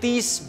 30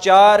4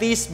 30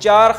4